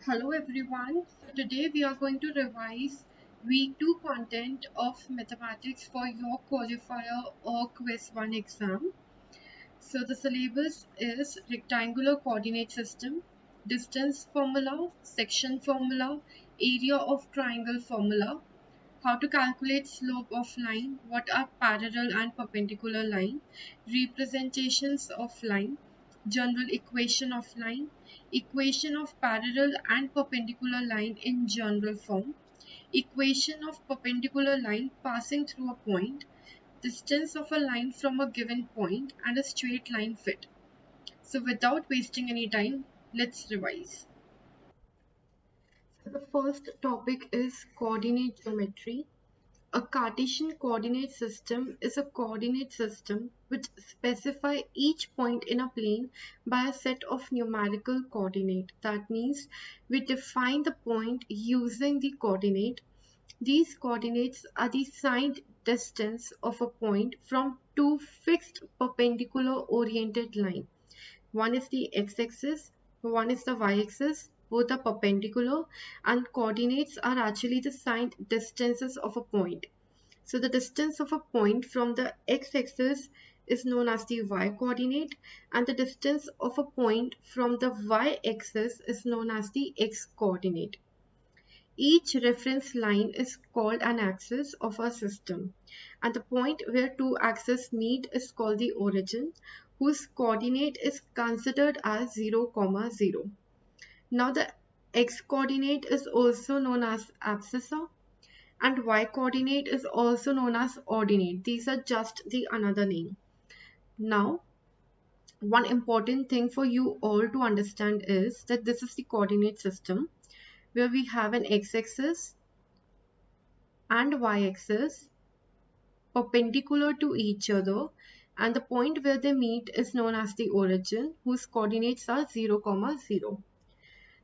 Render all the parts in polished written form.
Hello everyone. So today we are going to revise week 2 content of mathematics for your qualifier or quiz 1 exam. So the syllabus is rectangular coordinate system, distance formula, section formula, area of triangle formula, how to calculate slope of line, what are parallel and perpendicular line, representations of line, general equation of line, equation of parallel and perpendicular line in general form, equation of perpendicular line passing through a point, distance of a line from a given point, and a straight line fit. So without wasting any time, let's revise. So the first topic is coordinate geometry. A Cartesian coordinate system is a coordinate system which specify each point in a plane by a set of numerical coordinate. That means we define the point using the coordinate. These coordinates are the signed distance of a point from two fixed perpendicular oriented lines. One is the x-axis, one is the y-axis. Both are perpendicular and coordinates are actually the signed distances of a point. So the distance of a point from the x-axis is known as the y-coordinate, and the distance of a point from the y-axis is known as the x-coordinate. Each reference line is called an axis of a system, and the point where two axes meet is called the origin, whose coordinate is considered as 0, 0. Now the x-coordinate is also known as abscissa, and y-coordinate is also known as ordinate. These are just the another name. Now, one important thing for you all to understand is that this is the coordinate system where we have an x-axis and y-axis perpendicular to each other, and the point where they meet is known as the origin, whose coordinates are 0, 0.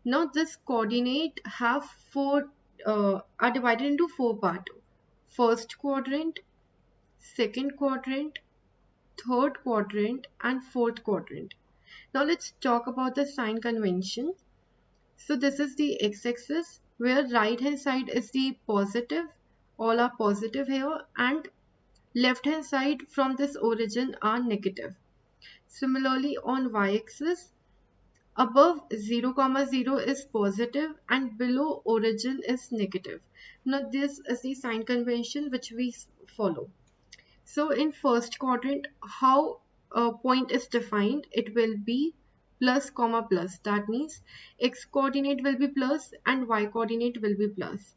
Now this coordinate have are divided into four parts. First quadrant, second quadrant, third quadrant, and fourth quadrant. Now let's talk about the sign convention. So this is the x-axis where right hand side is the positive, all are positive here, and left hand side from this origin are negative. Similarly on y-axis, above 0, 0 is positive and below origin is negative. Now this is the sign convention which we follow. So in first quadrant, how a point is defined, it will be plus comma plus. That means x coordinate will be plus and y coordinate will be plus.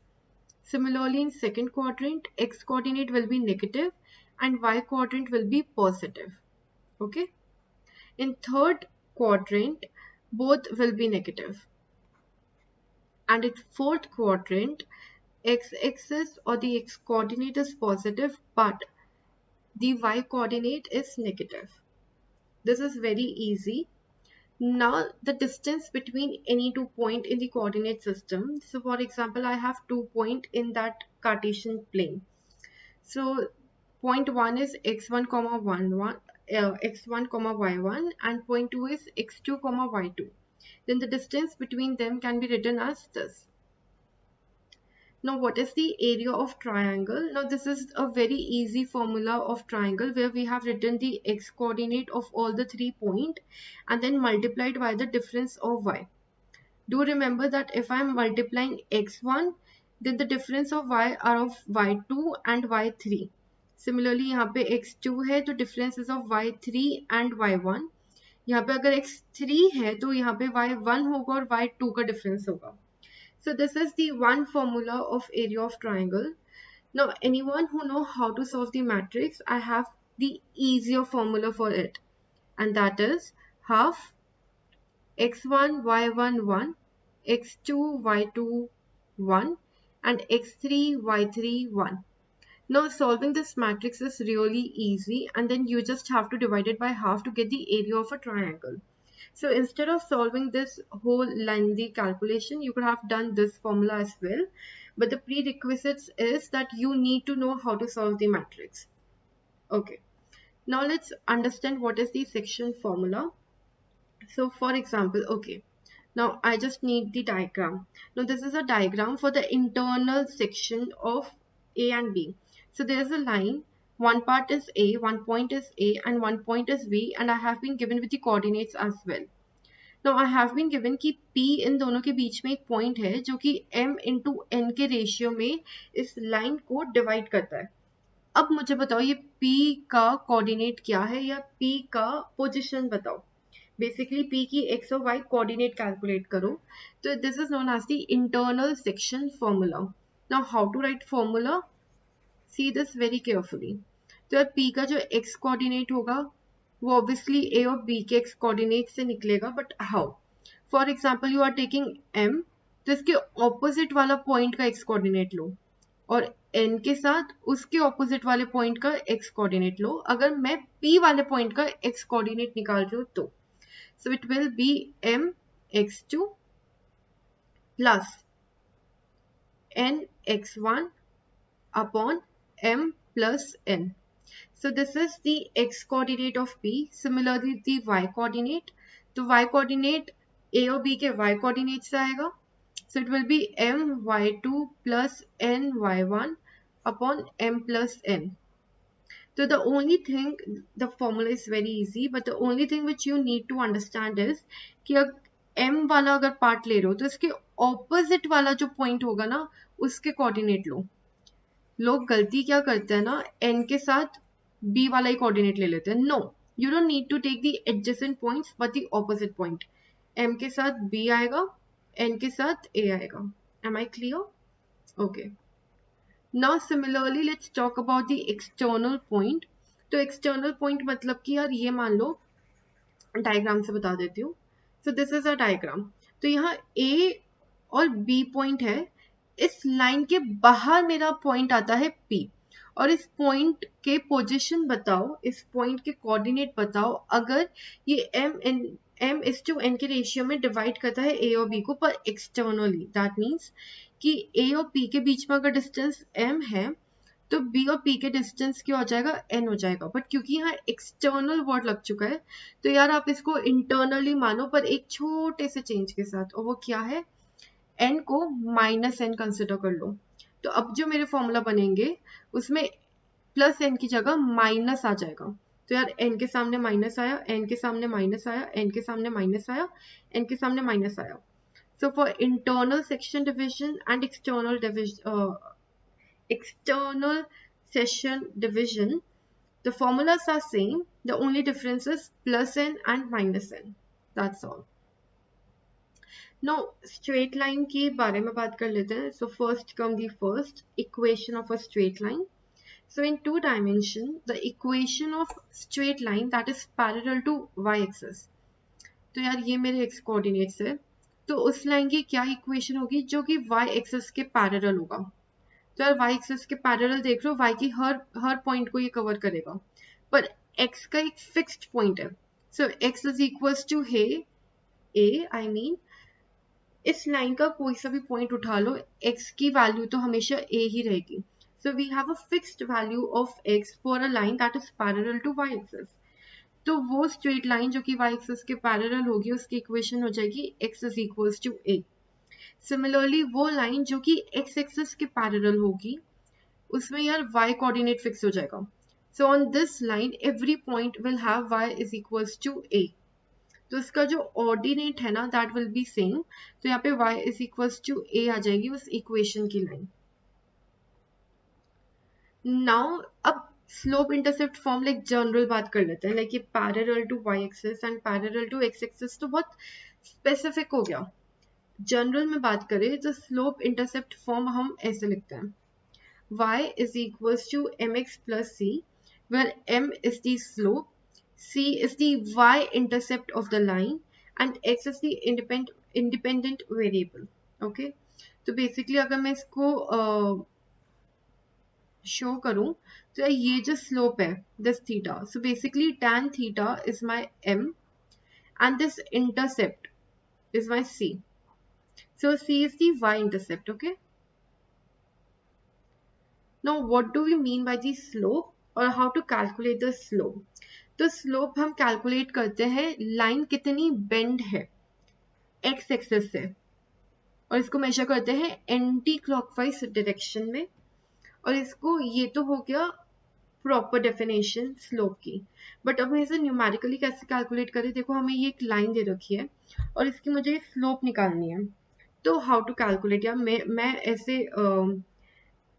Similarly in second quadrant, x coordinate will be negative and y quadrant will be positive. Okay. In third quadrant, both will be negative. And in fourth quadrant, x-axis or the x coordinate is positive, but the y coordinate is negative. This is very easy. Now the distance between any two points in the coordinate system. So for example, I have 2 points in that Cartesian plane. So point 1 is x1 comma 1 x1 comma y1, and point 2 is x2 comma y2. Then the distance between them can be written as this. Now what is the area of triangle? Now this is a very easy formula of triangle where we have written the x coordinate of all the 3 points and then multiplied by the difference of y. Do remember that if I am multiplying x1, then the difference of y are of y2 and y3. Similarly यहाँ पे x2 है तो difference is of y3 and y1. यहाँ पे अगर x3 है तो यहाँ पे y1 होगा और y2 का difference होगा. So this is the one formula of area of triangle. Now anyone who know how to solve the matrix, I have the easier formula for it, and that is half x1 y1 1, x2 y2 1, and x3 y3 1. Now solving this matrix is really easy, and then you just have to divide it by half to get the area of a triangle. So instead of solving this whole lengthy calculation, you could have done this formula as well. But the prerequisites is that you need to know how to solve the matrix. Okay. Now let's understand what is the section formula. So for example, okay, Now I just need the diagram. Now this is a diagram for the internal section of A and B. So there is a line, one part is A, one point is A and one point is B, and I have been given with the coordinates as well. Now I have been given कि P इन दोनों के बीच में एक point है जो कि M into N के ratio में इस लाइन को डिवाइड करता है. अब मुझे बताओ ये P का कोऑर्डिनेट क्या है या P का पोजीशन बताओ. बेसिकली P की x और y कोऑर्डिनेट कैलकुलेट करो. तो this is known as the internal section formula. Now how to write formula, see this very carefully. तो यार P का जो x कोऑर्डिनेट होगा वो ऑब्वियसली A और B के x कोऑर्डिनेट से निकलेगा, but how? For example you are taking M, तो इसके ऑपोजिट वाला पॉइंट का x कोऑर्डिनेट लो और N के साथ उसके ऑपोजिट वाले पॉइंट का x कोऑर्डिनेट लो. अगर मैं P वाले पॉइंट का x कोऑर्डिनेट निकाल रही हूँ तो so it will be mx2 plus nx1 upon m plus n. So this is the x coordinate of P. Similarly the y coordinate, तो y coordinate A और B के y coordinate से आएगा. So it will be my2 plus ny1 upon m plus n. So the only thing, the formula is very easy, but the only thing which you need to understand is कि m वाला अगर part ले रहे हो तो इसके opposite वाला जो पॉइंट होगा ना उसके कोऑर्डिनेट लो. लोग गलती क्या करते हैं ना, n के साथ b वाला ही कोऑर्डिनेट ले लेते हैं. No, you don't need to take the adjacent points but the opposite point. m के साथ b आएगा, n के साथ a आएगा. Am I clear? Okay. Now similarly let's talk about the external point. तो external point मतलब कि यार ये मान लो, डायग्राम से बता देती हूँ. So this is a diagram. तो यहाँ A और B पॉइंट है. इस लाइन के बाहर मेरा पॉइंट आता है P और इस पॉइंट के पोजीशन बताओ, इस पॉइंट के कोऑर्डिनेट बताओ अगर ये m is to n के रेशियो में डिवाइड करता है A और B को पर एक्सटर्नली. दैट मीन्स कि A और P के बीच में अगर डिस्टेंस m है तो B और P के डिस्टेंस क्या हो जाएगा, n हो जाएगा. बट क्योंकि यहाँ एक्सटर्नल वर्ड लग चुका है तो यार आप इसको इंटरनली मानो पर एक छोटे से चेंज के साथ, और वो क्या है, n को -n कंसिडर कर लो. तो अब जो मेरे फॉर्मूला बनेंगे उसमें प्लस n की जगह माइनस आ जाएगा. तो यार n के सामने माइनस आया, n के सामने माइनस आया, n के सामने माइनस आया, n के सामने माइनस आया. So for internal section division and external section division, the formulas are same. The only difference is plus n and minus n. That's all. Now straight line के बारे में बात कर लेते हैं. So first come the first equation of a straight line. So in 2 dimension, the equation of straight line that is parallel to y-axis. तो यार ये मेरे x coordinates है, तो उस लाइन की क्या इक्वेशन होगी जो कि y-axis के पैरेलल होगा. तो यार y-axis के पैरेलल देख लो, y की हर पॉइंट को ये कवर करेगा, पर x का एक फिक्स्ड पॉइंट है. So x is equals to a, I mean इस लाइन का कोई सा भी पॉइंट उठा लो, x की वैल्यू तो हमेशा a ही रहेगी. So we have a fixed value of x for a line that is parallel to y-axis. तो वो स्ट्रेट लाइन जो कि y-axis के पैरेलल होगी उसकी इक्वेशन हो जाएगी x is equals to a. Similarly वो लाइन जो कि x-axis के पैरेलल होगी उसमें यार y कोऑर्डिनेट फिक्स हो जाएगा. So on this line every point will have y is equals to a. तो इसका जो ऑर्डिनेट है ना दैट विल बी सेम. तो यहाँ पे y is equals to a आ जाएगी उस इक्वेशन की लाइन. नाउ अब slope intercept form like general बात कर लेते हैं, लाइक ये parallel to Y axis and parallel to X axis तो बहुत स्पेसिफिक हो गया. जनरल में बात करें तो स्लोप इंटरसेप्ट फॉर्म हम ऐसे लिखते हैं, y is equals to mx plus c, where m is the slope, c is the y-intercept of the line, and x is the independent variable. Okay, तो बेसिकली अगर मैं इसको शो करूं तो ये जो स्लोप है this theta, so basically tan theta is my m and this intercept is my c. So c is the y-intercept. Okay, now what do we mean by the slope or how to calculate the slope? तो slope हम calculate करते हैं line कितनी bend है x access से और इसको major करते हैं एंटी क्लॉकवाइज डायरेक्शन में। और इसको, ये तो हो गया प्रॉपर डेफिनेशन स्लोप की। बट अब इसे न्यूमेरिकली कैसे कैलकुलेट करें? देखो हमें ये एक लाइन दे रखी है और इसकी मुझे स्लोप निकालनी है। तो हाउ टू कैलकुलेट? या मैं ऐसे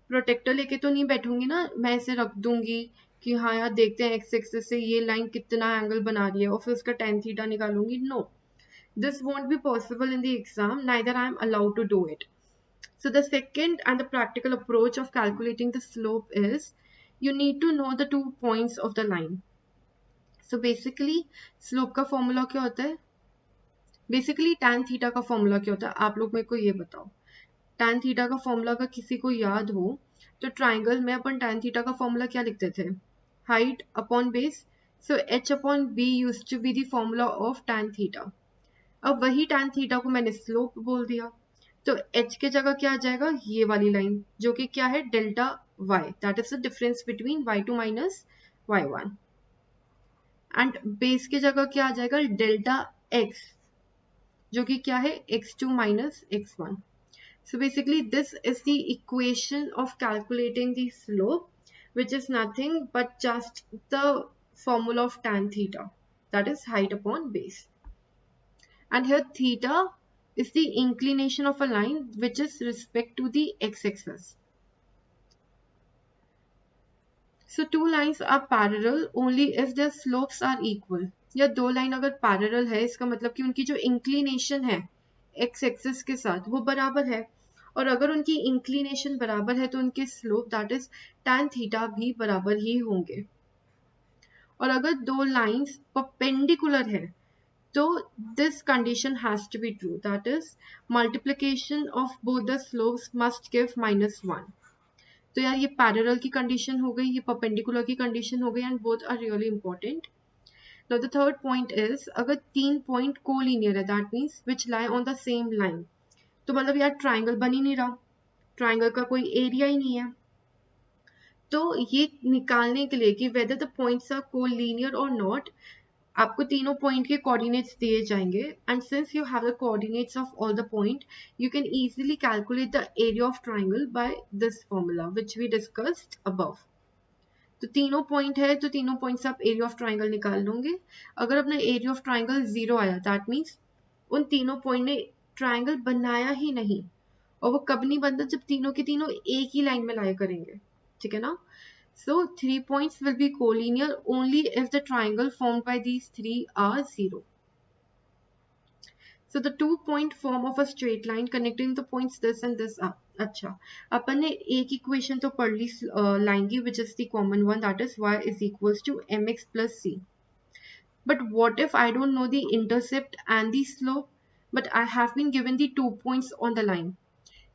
प्रोटेक्टर लेके तो नहीं बैठूंगी ना, मैं ऐसे रख दूंगी कि हाँ यार देखते हैं एक्स एक्सिस से ये लाइन कितना एंगल बना रही है और फिर उसका tan थीटा निकालूंगी। No, this won't be possible in the exam, neither I am allowed to do it. So the second and the practical approach of calculating the slope is you need to know the 2 points of the line. So basically slope का formula क्या होता है? Basically tan theta का formula क्या होता है? आप लोग मेरे को ये बताओ। tan theta का formula अगर किसी को याद हो तो ट्राइंगल में अपन tan theta का formula क्या लिखते थे? Height upon base. So h upon b used to be the formula of tan theta. अब वही tan थीटा को मैंने स्लोप बोल दिया, तो h के जगह क्या आ जाएगा? ये वाली लाइन जो कि क्या है? Delta y, that is the difference between y2 minus y1। And base के जगह क्या आ जाएगा? डेल्टा x, जो कि क्या है? x2 minus x1। So basically this is the equation of calculating the slope, which is nothing but just the formula of tan theta, that is height upon base. And here theta is the inclination of a line which is respect to the x-axis. So two lines are parallel only if their slopes are equal. या दो line अगर parallel है इसका मतलब कि उनकी जो inclination है एक्स एक्सिस के साथ वो बराबर है, और अगर उनकी इंक्लिनेशन बराबर है तो उनके slope that is tan theta भी बराबर ही होंगे। और अगर दो लाइंस परपेंडिकुलर है तो this condition has to be true, that is multiplication of both the slopes must give -1. तो यार ये पैरेलल की कंडीशन हो गई, ये परपेंडिकुलर की कंडीशन हो गई, and both are really important. Now the third point is अगर 3 पॉइंट कोलिनियर है that means which lie on the same line, तो मतलब यार ट्राइंगल बन ही नहीं रहा, ट्राइंगल का कोई एरिया ही नहीं है। तो ये निकालने के लिए कि whether the points are collinear और नॉट, आपको तीनों पॉइंट के कोऑर्डिनेट्स दिए जाएंगे, and since you have the coordinates of all the point you can easily calculate the area of triangle by this formula which we discussed above. तो तीनों point है तो तीनों पॉइंट से आप एरिया ऑफ ट्राइंगल निकाल लोगे। अगर अपना एरिया ऑफ ट्राइंगल 0 आया दैट मीन्स उन तीनों पॉइंट ने ट्राइंगल बनाया ही नहीं, और वो कब नहीं बनता? जब तीनों के तीनों एक ही लाइन में लाया करेंगे, ठीक है ना? So 3 points will be collinear only if the triangle formed by these 3 are 0. So the 2-point form of a straight line connecting the points this and this are. अच्छा, अपन ने एक इक्वेशन तो पढ़ ली लाइन की which is the common one, that is y is equals to mx plus c. But what if I don't know the intercept and the slope, but I have been given the 2 points on the line?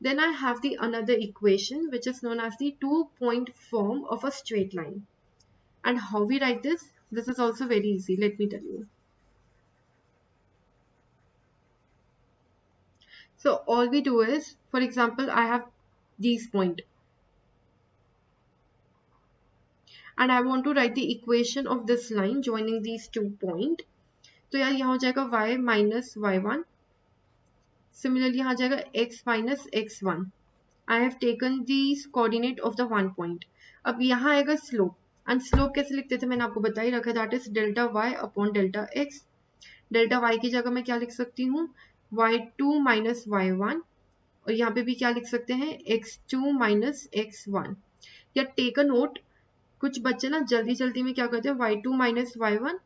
Then I have the another equation which is known as the 2-point form of a straight line. And how we write this? This is also very easy. Let me tell you. So all we do is, for example, I have these point and I want to write the equation of this line joining these 2 point. तो यार यहाँ हो जाएगा y minus y1. Similarly यहाँ जाएगा x minus x1. I have taken these coordinate of the 1 point. अब यहाँ आएगा slope. एंड स्लोप कैसे लिखते थे मैंने आपको बता ही रखा, that is delta Y upon delta X. Delta Y की जगह मैं क्या लिख सकती हूँ? y2 माइनस y1, और यहाँ पे भी क्या लिख सकते हैं? x2 minus x1। या टेक अ नोट, कुछ बच्चे ना जल्दी जल्दी में क्या करते हैं? y2 minus y1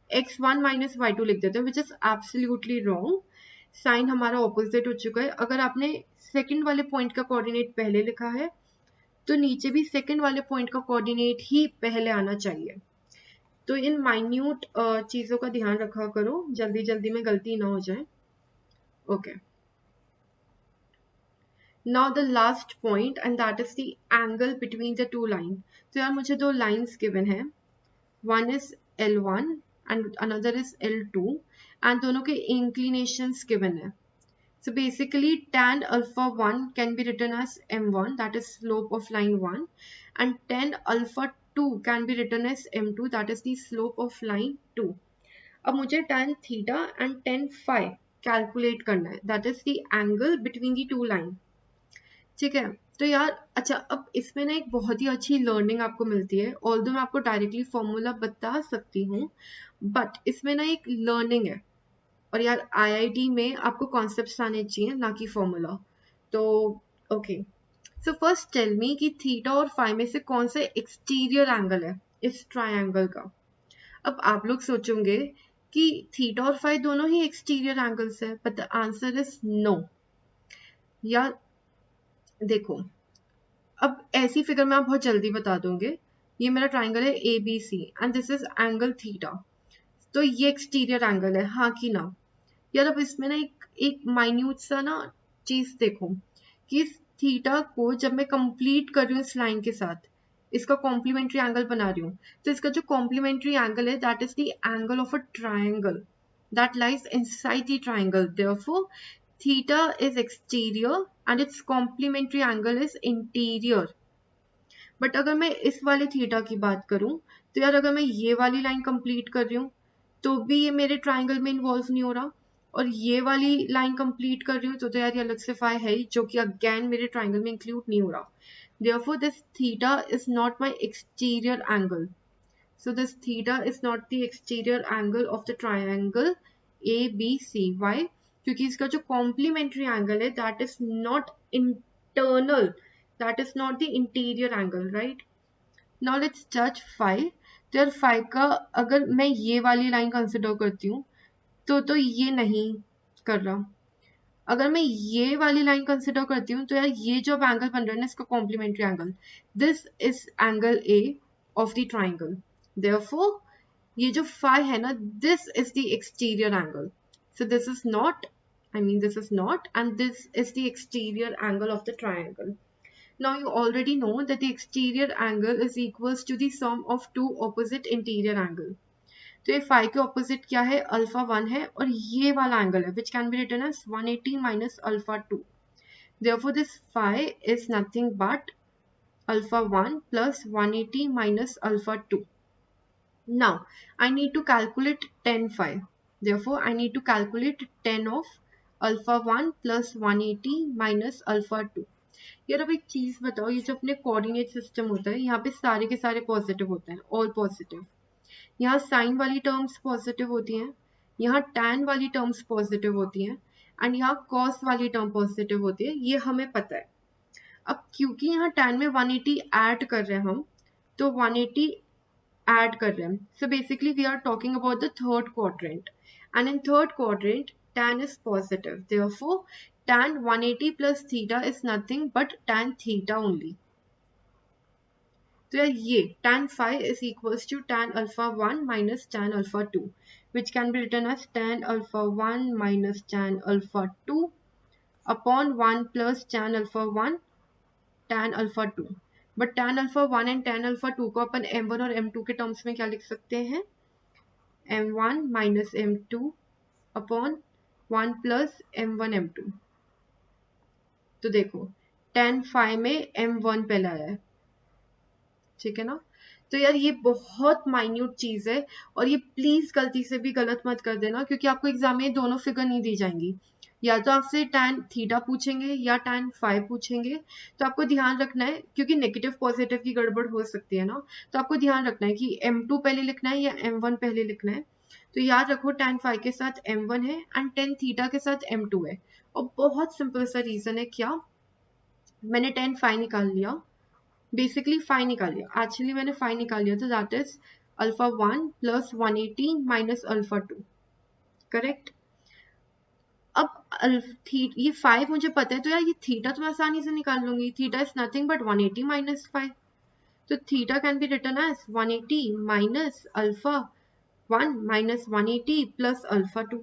x1 minus y2 लिख देते हैं, which is absolutely wrong. Sign हमारा ऑपोजिट हो चुका है। अगर आपने सेकंड वाले पॉइंट का कोऑर्डिनेट पहले लिखा है तो नीचे भी सेकंड वाले पॉइंट का कोऑर्डिनेट ही पहले आना चाहिए। तो इन माइन्यूट चीजों का ध्यान रखा करो, जल्दी जल्दी में गलती ना हो जाए। Okay, now the last point and that is the angle between the two line. तो यार मुझे दो लाइंस गिवन है, one is L1 and another is L2, and दोनों के इंक्लिनेशंस गिवन है। So basically tan alpha 1 can be written as m1, that is slope of line 1, and tan alpha 2 can be written as m2, that is the slope of line 2. अब मुझे tan theta and tan phi calculate करना है, that is the angle between the two line. ठीक है, तो यार अच्छा, अब इसमें ना एक बहुत ही अच्छी लर्निंग आपको मिलती है, ऑल्दो मैं आपको डायरेक्टली फॉर्मूला बता सकती हूँ, बट इसमें ना एक लर्निंग है। और यार आईआईटी में आपको कॉन्सेप्ट्स आने चाहिए, ना कि फॉर्मूला। तो okay, so first tell me कि थीटा और फाई में से कौन सा एक्सटीरियर एंगल है इस ट्रायंगल का। अब आप लोग सोचोगे कि थीटा और फाई दोनों ही एक्सटीरियर एंगल्स है, but the answer is no. यार देखो, अब ऐसी फिगर में आप बहुत जल्दी बता दोगे, ये मेरा ट्राइंगल है A B C and this is angle theta, तो ये एक्सटीरियर एंगल है, हाँ कि ना। यार अब इसमें ना एक माइन्यूट सा ना चीज देखो कि इस थीटा को जब मैं कंप्लीट कर रही हूँ इस लाइन के साथ, इसका कॉम्प्लीमेंट्री एंगल बना रही हूँ, तो इसका जो कॉम्प्लीमेंट्री एंगल है that is the angle of a triangle that lies inside the triangle. Therefore, theta is exterior and its complementary angle is interior. But अगर मैं इस वाले थीटा की बात करूं, तो यार अगर मैं ये वाली लाइन कंप्लीट कर रही हूँ तो भी ये मेरे ट्राइंगल में इन्वॉल्व नहीं हो रहा, और ये वाली लाइन कंप्लीट कर रही हूँ तो यार ये अलग से फाई है ही, जो कि अगेन मेरे ट्राइंगल में इंक्लूड नहीं हो रहा। Therefore, this theta is not my exterior angle. So this theta is not the exterior angle of the triangle ABC. Why? क्योंकि इसका जो complementary angle है that is not internal, that is not the interior angle, right? Now let's judge phi. तो यार phi का अगर मैं ये वाली लाइन कंसिडर करती हूँ तो ये नहीं कर रहा। अगर मैं ये वाली लाइन कंसिडर करती हूँ तो यार ये जो एंगल बन रहा है ना इसका complementary angle, this is angle A of the triangle. Therefore ये जो फाई है ना, this is the exterior angle. So this is not, I mean this is not, and this is the exterior angle of the triangle. Now you already know that the exterior angle is equals to the sum of two opposite interior angle. तो ये phi के opposite क्या है, alpha 1 है, और ये वाला angle है which can be written as 180 minus alpha 2। Therefore this phi is nothing but alpha 1 plus 180 minus alpha 2. Now I need to calculate tan phi. Therefore I need to calculate tan of alpha 1 plus 180 minus alpha 2. यार अब एक चीज बताओ, ये जो अपने coordinate system होता है यहाँ पे सारे के सारे पॉजिटिव होते हैं, ऑल पॉजिटिव। यहाँ साइन वाली टर्म्स पॉजिटिव होती हैं, यहाँ टैन वाली टर्म्स पॉजिटिव होती हैं, एंड यहाँ कॉस वाली टर्म पॉजिटिव होती है, ये हमें पता है। अब क्योंकि यहाँ टैन में 180 ऐड कर रहे हैं हम, तो 180 ऐड कर रहे हैं, so basically we are talking about the third quadrant, and in third quadrant tan is positive. Therefore, tan 180 plus theta is nothing but tan theta only. तो यार ये tan phi is equals to tan alpha 1 minus tan alpha 2, which can be written as tan alpha 1 minus tan alpha 2 upon 1 plus tan alpha 1 tan alpha 2. But tan alpha 1 and tan alpha 2 को अपन m1 और m2 के terms में क्या लिख सकते हैं, m1 minus m2 upon 1 plus m1 m2। तो देखो tan phi में m1 पहले आया है, ठीक है ना। तो यार ये बहुत माइन्यूट चीज है, और ये प्लीज गलती से भी गलत मत कर देना, क्योंकि आपको एग्जाम में दोनों फिगर नहीं दी जाएंगी, या तो आपसे tan थीटा पूछेंगे या tan फाई पूछेंगे। तो आपको ध्यान रखना है, क्योंकि नेगेटिव पॉजिटिव की गड़बड़ हो सकती है ना, तो आपको ध्यान रखना है कि m2 पहले लिखना है या m1 पहले लिखना है। तो याद रखो tan फाई के साथ m1 है एंड tan थीटा के साथ m2 है, और बहुत सिंपल सा रीजन है, क्या मैंने tan फाई निकाल लिया, बेसिकली फाई निकाल लिया, एक्चुअली मैंने फाई निकाल लिया, तो that is alpha 1 plus 180 minus alpha 2, correct. अब ये 5 मुझे पता है, तो यार ये थीटा तो मैं आसानी से निकाल लूंगी, theta is nothing but 180 minus 5। तो theta can be written as 180 minus alpha 1 minus 180 plus alpha 2।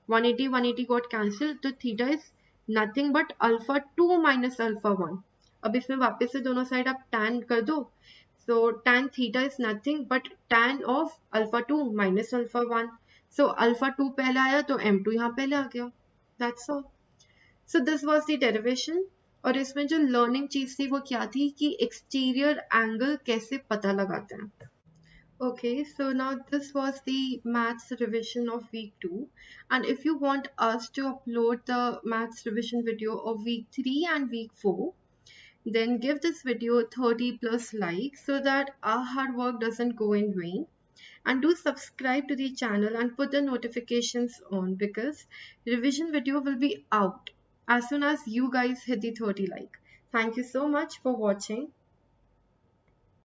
180 180 got cancelled, तो theta is nothing but alpha 2 minus alpha 1। अब इसमें वापस से दोनों साइड आप tan कर दो, so tan theta is nothing but tan of alpha 2 minus alpha 1. So alpha 2 पहले आया तो m2 यहाँ पहले आ गया, that's all. So this was the derivation, और इसमें जो लर्निंग चीज थी वो क्या थी कि एक्सटीरियर एंगल कैसे पता लगाते हैं। Okay, so now this was the maths revision of week 2, and if you want us to upload the maths revision video of week 3 and week 4, then give this video 30 plus likes so that our hard work doesn't go in vain. And do subscribe to the channel and put the notifications on, because revision video will be out as soon as you guys hit the 30 like. Thank you so much for watching.